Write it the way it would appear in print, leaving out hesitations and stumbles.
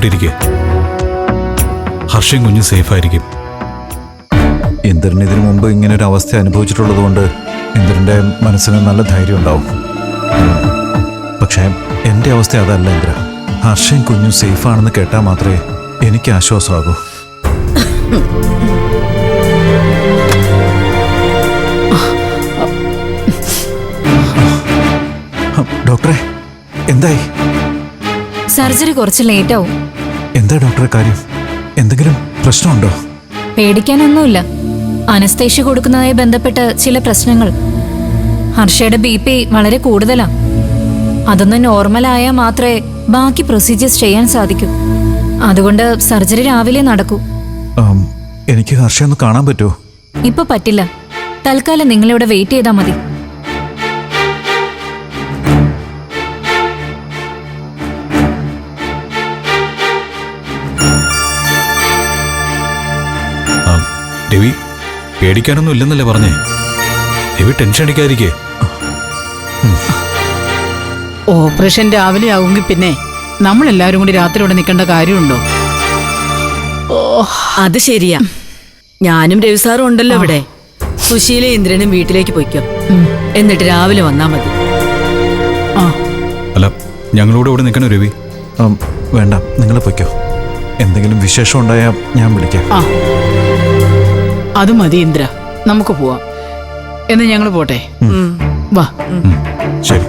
ധൈര്യമായിട്ടിരിക്കുക. ഹർഷയും കുഞ്ഞും സേഫായിരിക്കും. ഇന്ദ്രൻ ഇതിനു മുമ്പ് ഇങ്ങനെ ഒരു അവസ്ഥ അനുഭവിച്ചിട്ടുള്ളത് കൊണ്ട് ഇന്ദ്രന്റെ മനസ്സിന് നല്ല ധൈര്യം ഉണ്ടാവും. പക്ഷേ എൻ്റെ അവസ്ഥ അതല്ല ഇന്ദ്ര. ഹർഷയും കുഞ്ഞും സേഫാണെന്ന് കേട്ടാൽ മാത്രമേ എനിക്ക് ആശ്വാസമാകൂ. ഡോക്ടറെ, എന്തായി? സർജറി കുറച്ച് ലേറ്റ് ആവും. എന്താ ഡോക്ടറെ കാര്യം? എന്തെങ്കിലും പ്രശ്നമുണ്ടോ? പേടിക്കാനൊന്നുമില്ല. അനസ്തേഷ്യ കൊടുക്കുന്നതുമായി ബന്ധപ്പെട്ട് ചില പ്രശ്നങ്ങൾ. ഹർഷയുടെ BP വളരെ കൂടുതലാ. അതൊന്ന് നോർമലായാൽ മാത്രമേ ബാക്കി പ്രൊസീജിയേഴ്സ് ചെയ്യാൻ സാധിക്കൂ. അതുകൊണ്ട് സർജറി രാവിലെ നടക്കൂ. എനിക്ക് ഹർഷയൊന്ന് കാണാൻ പറ്റുമോ? ഇപ്പൊ പറ്റില്ല. തൽക്കാലം നിങ്ങളിവിടെ വെയിറ്റ് ചെയ്താൽ മതി. രവി, പേടിക്കാനൊന്നും ഇല്ലെന്നല്ലേ പറഞ്ഞേ? രവി ടെൻഷൻ അടിക്കാതിരിക്കേ. ഓപ്പറേഷൻ രാവിലെ ആവുമെങ്കിൽ പിന്നെ നമ്മളെല്ലാവരും കൂടി രാത്രി ഇവിടെ നിൽക്കേണ്ട കാര്യമുണ്ടോ? അത് ശരിയാ. ഞാനും രവിസാറും ഉണ്ടല്ലോ ഇവിടെ. സുശീല ഇന്ദ്രനും വീട്ടിലേക്ക് പോയിക്കോ. എന്നിട്ട് രാവിലെ വന്നാ മതി. അല്ല, ഞങ്ങളോട് ഇവിടെ നിൽക്കണോ രവി? വേണ്ട, നിങ്ങൾ പൊയ്ക്കോ. എന്തെങ്കിലും വിശേഷം ഉണ്ടായാൽ ഞാൻ വിളിക്കാം. അത് മതി ഇന്ദ്ര, നമുക്ക് പോവാം. എന്ന് ഞങ്ങൾ പോട്ടെ. വാ. ശരി.